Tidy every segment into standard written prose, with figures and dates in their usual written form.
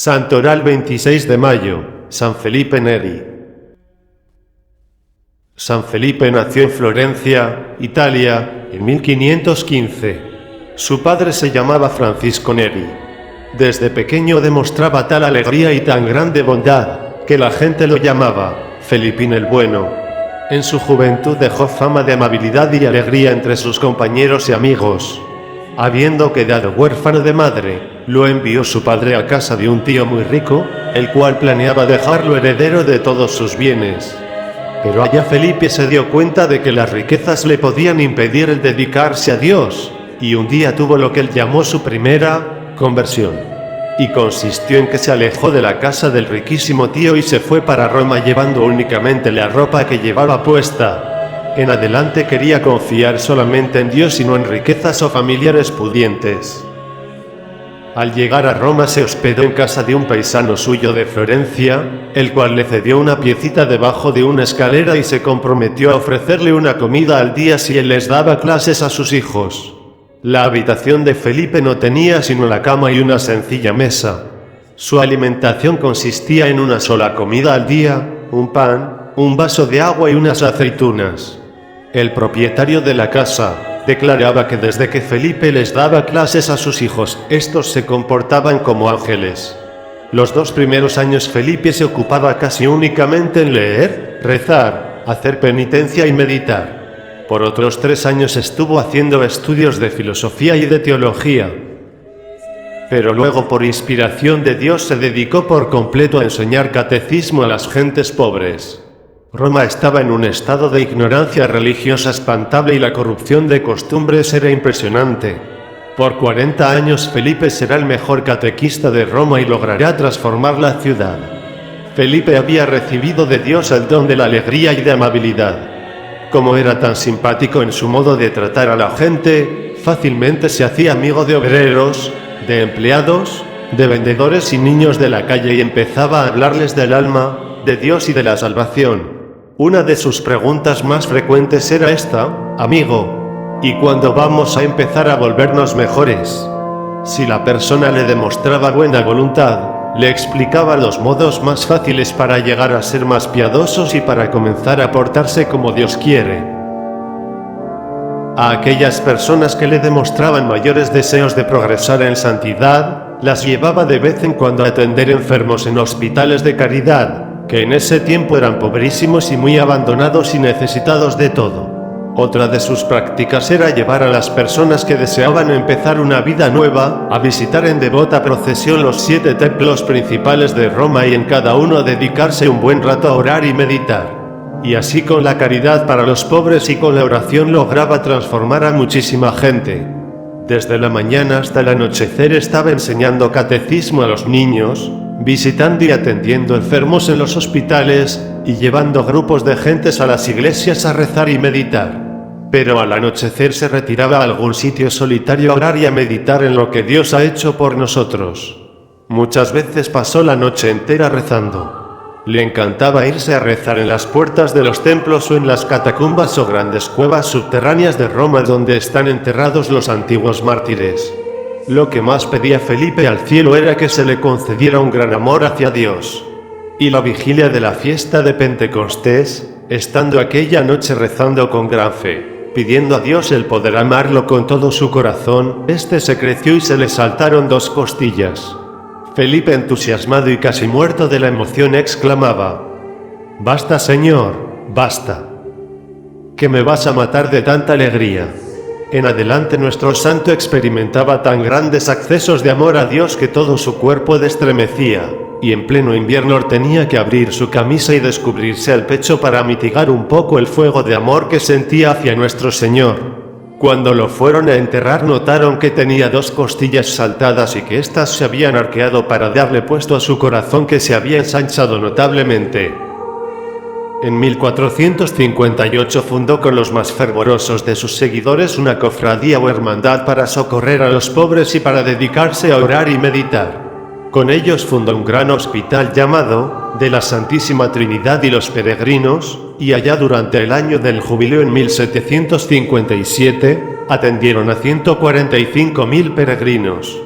Santoral 26 de mayo, San Felipe Neri. San Felipe nació en Florencia, Italia, en 1515. Su padre se llamaba Francisco Neri. Desde pequeño demostraba tal alegría y tan grande bondad, que la gente lo llamaba Felipín el Bueno. En su juventud dejó fama de amabilidad y alegría entre sus compañeros y amigos. Habiendo quedado huérfano de madre, lo envió su padre a casa de un tío muy rico, el cual planeaba dejarlo heredero de todos sus bienes. Pero allá Felipe se dio cuenta de que las riquezas le podían impedir el dedicarse a Dios, y un día tuvo lo que él llamó su primera conversión. Y consistió en que se alejó de la casa del riquísimo tío y se fue para Roma llevando únicamente la ropa que llevaba puesta. En adelante quería confiar solamente en Dios y no en riquezas o familiares pudientes. Al llegar a Roma se hospedó en casa de un paisano suyo de Florencia, el cual le cedió una piecita debajo de una escalera y se comprometió a ofrecerle una comida al día si él les daba clases a sus hijos. La habitación de Felipe no tenía sino la cama y una sencilla mesa. Su alimentación consistía en una sola comida al día, un pan, un vaso de agua y unas aceitunas. El propietario de la casa declaraba que desde que Felipe les daba clases a sus hijos, estos se comportaban como ángeles. Los 2 primeros años Felipe se ocupaba casi únicamente en leer, rezar, hacer penitencia y meditar. Por otros 3 años estuvo haciendo estudios de filosofía y de teología. Pero luego, por inspiración de Dios, se dedicó por completo a enseñar catecismo a las gentes pobres. Roma estaba en un estado de ignorancia religiosa espantable y la corrupción de costumbres era impresionante. Por 40 años Felipe será el mejor catequista de Roma y logrará transformar la ciudad. Felipe había recibido de Dios el don de la alegría y de amabilidad. Como era tan simpático en su modo de tratar a la gente, fácilmente se hacía amigo de obreros, de empleados, de vendedores y niños de la calle y empezaba a hablarles del alma, de Dios y de la salvación. Una de sus preguntas más frecuentes era esta: amigo, ¿y cuándo vamos a empezar a volvernos mejores? Si la persona le demostraba buena voluntad, le explicaba los modos más fáciles para llegar a ser más piadosos y para comenzar a portarse como Dios quiere. A aquellas personas que le demostraban mayores deseos de progresar en santidad, las llevaba de vez en cuando a atender enfermos en hospitales de caridad, que en ese tiempo eran pobrísimos y muy abandonados y necesitados de todo. Otra de sus prácticas era llevar a las personas que deseaban empezar una vida nueva, a visitar en devota procesión los 7 templos principales de Roma y en cada uno dedicarse un buen rato a orar y meditar. Y así con la caridad para los pobres y con la oración lograba transformar a muchísima gente. Desde la mañana hasta el anochecer estaba enseñando catecismo a los niños, visitando y atendiendo enfermos en los hospitales y llevando grupos de gentes a las iglesias a rezar y meditar. Pero al anochecer se retiraba a algún sitio solitario a orar y a meditar en lo que Dios ha hecho por nosotros. Muchas veces pasó la noche entera rezando. Le encantaba irse a rezar en las puertas de los templos o en las catacumbas o grandes cuevas subterráneas de Roma donde están enterrados los antiguos mártires. Lo que más pedía Felipe al cielo era que se le concediera un gran amor hacia Dios. Y la vigilia de la fiesta de Pentecostés, estando aquella noche rezando con gran fe, pidiendo a Dios el poder amarlo con todo su corazón, este se creció y se le saltaron 2 costillas. Felipe, entusiasmado y casi muerto de la emoción, exclamaba: «Basta, Señor, basta. Que me vas a matar de tanta alegría». En adelante nuestro santo experimentaba tan grandes accesos de amor a Dios que todo su cuerpo estremecía, y en pleno invierno tenía que abrir su camisa y descubrirse el pecho para mitigar un poco el fuego de amor que sentía hacia nuestro Señor. Cuando lo fueron a enterrar notaron que tenía 2 costillas saltadas y que éstas se habían arqueado para darle puesto a su corazón, que se había ensanchado notablemente. En 1458 fundó con los más fervorosos de sus seguidores una cofradía o hermandad para socorrer a los pobres y para dedicarse a orar y meditar. Con ellos fundó un gran hospital llamado de la Santísima Trinidad y los Peregrinos, y allá durante el año del jubileo en 1757 atendieron a 145.000 peregrinos.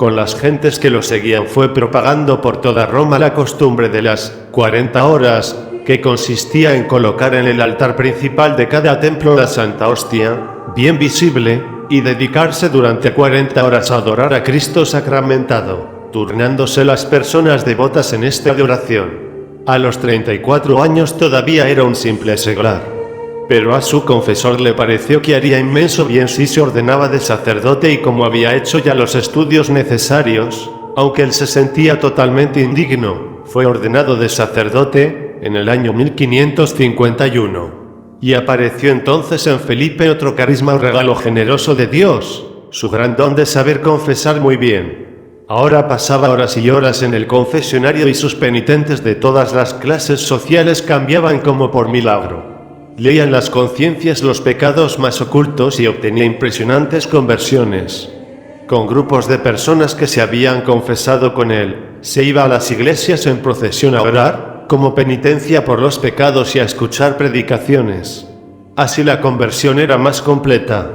Con las gentes que lo seguían fue propagando por toda Roma la costumbre de las 40 horas, que consistía en colocar en el altar principal de cada templo la Santa Hostia, bien visible, y dedicarse durante 40 horas a adorar a Cristo sacramentado, turnándose las personas devotas en esta adoración. A los 34 años todavía era un simple seglar, pero a su confesor le pareció que haría inmenso bien si se ordenaba de sacerdote, y como había hecho ya los estudios necesarios, aunque él se sentía totalmente indigno, fue ordenado de sacerdote en el año 1551. Y apareció entonces en Felipe otro carisma o regalo generoso de Dios, su gran don de saber confesar muy bien. Ahora pasaba horas y horas en el confesionario y sus penitentes de todas las clases sociales cambiaban como por milagro. Leían las conciencias los pecados más ocultos y obtenía impresionantes conversiones. Con grupos de personas que se habían confesado con él, se iba a las iglesias en procesión a orar, como penitencia por los pecados, y a escuchar predicaciones. Así la conversión era más completa.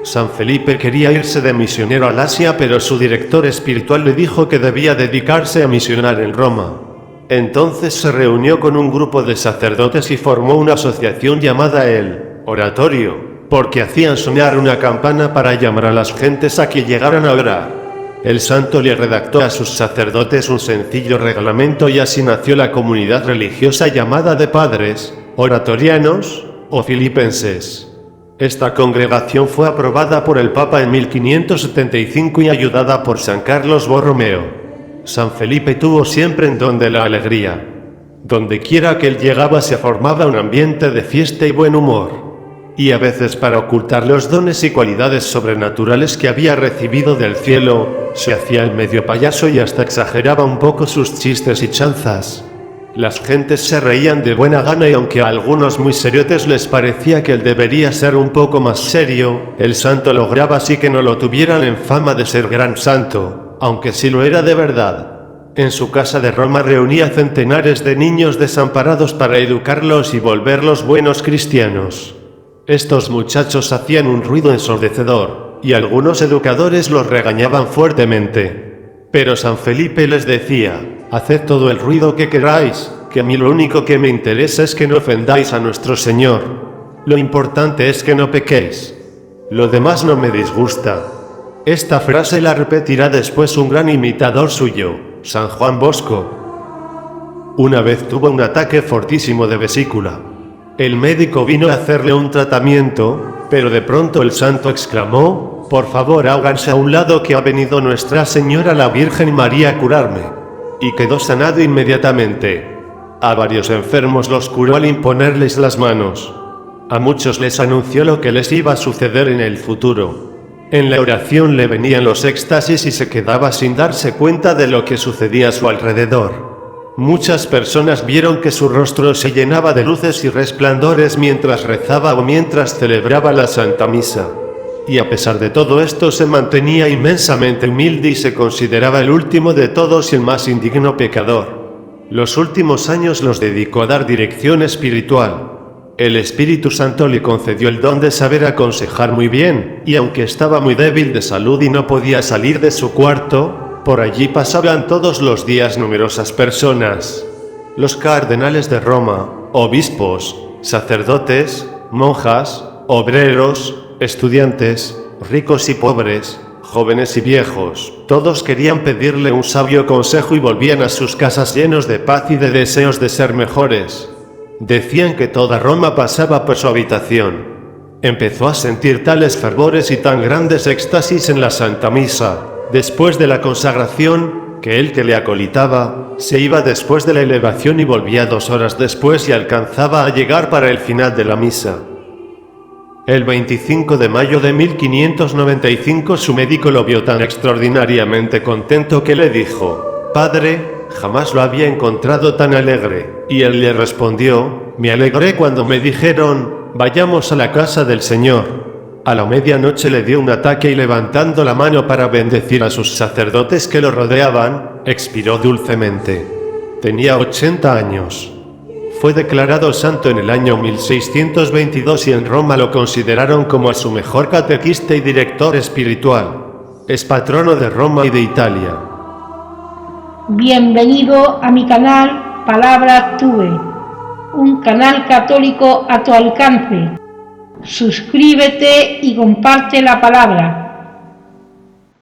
San Felipe quería irse de misionero al Asia, pero su director espiritual le dijo que debía dedicarse a misionar en Roma. Entonces se reunió con un grupo de sacerdotes y formó una asociación llamada el Oratorio, porque hacían sonar una campana para llamar a las gentes a que llegaran a orar. El santo le redactó a sus sacerdotes un sencillo reglamento, y así nació la comunidad religiosa llamada de padres, oratorianos o filipenses. Esta congregación fue aprobada por el Papa en 1575 y ayudada por San Carlos Borromeo. San Felipe tuvo siempre en don de la alegría. Donde quiera que él llegaba se formaba un ambiente de fiesta y buen humor. Y a veces, para ocultar los dones y cualidades sobrenaturales que había recibido del cielo, se hacía el medio payaso y hasta exageraba un poco sus chistes y chanzas. Las gentes se reían de buena gana, y aunque a algunos muy seriotes les parecía que él debería ser un poco más serio, el santo lograba así que no lo tuvieran en fama de ser gran santo, aunque sí lo era de verdad. En su casa de Roma reunía centenares de niños desamparados para educarlos y volverlos buenos cristianos. Estos muchachos hacían un ruido ensordecedor, y algunos educadores los regañaban fuertemente. Pero San Felipe les decía: haced todo el ruido que queráis, que a mí lo único que me interesa es que no ofendáis a nuestro Señor. Lo importante es que no pequéis. Lo demás no me disgusta. Esta frase la repetirá después un gran imitador suyo, San Juan Bosco. Una vez tuvo un ataque fortísimo de vesícula. El médico vino a hacerle un tratamiento, pero de pronto el santo exclamó: por favor, háganse a un lado, que ha venido Nuestra Señora la Virgen María a curarme. Y quedó sanado inmediatamente. A varios enfermos los curó al imponerles las manos. A muchos les anunció lo que les iba a suceder en el futuro. En la oración le venían los éxtasis y se quedaba sin darse cuenta de lo que sucedía a su alrededor. Muchas personas vieron que su rostro se llenaba de luces y resplandores mientras rezaba o mientras celebraba la Santa Misa. Y a pesar de todo esto se mantenía inmensamente humilde y se consideraba el último de todos y el más indigno pecador. Los últimos años los dedicó a dar dirección espiritual. El Espíritu Santo le concedió el don de saber aconsejar muy bien, y aunque estaba muy débil de salud y no podía salir de su cuarto, por allí pasaban todos los días numerosas personas. Los cardenales de Roma, obispos, sacerdotes, monjas, obreros, estudiantes, ricos y pobres, jóvenes y viejos, todos querían pedirle un sabio consejo y volvían a sus casas llenos de paz y de deseos de ser mejores. Decían que toda Roma pasaba por su habitación. Empezó a sentir tales fervores y tan grandes éxtasis en la Santa Misa, después de la consagración, que el que le acolitaba se iba después de la elevación y volvía 2 horas después y alcanzaba a llegar para el final de la misa. El 25 de mayo de 1595 su médico lo vio tan extraordinariamente contento que le dijo: «Padre, jamás lo había encontrado tan alegre». Y él le respondió: «Me alegré cuando me dijeron, vayamos a la casa del Señor». A la medianoche le dio un ataque y, levantando la mano para bendecir a sus sacerdotes que lo rodeaban, expiró dulcemente. Tenía 80 años. Fue declarado santo en el año 1622 y en Roma lo consideraron como a su mejor catequista y director espiritual. es patrono de Roma y de Italia. Bienvenido a mi canal Palabra Tue, un canal católico a tu alcance. Suscríbete y comparte la palabra.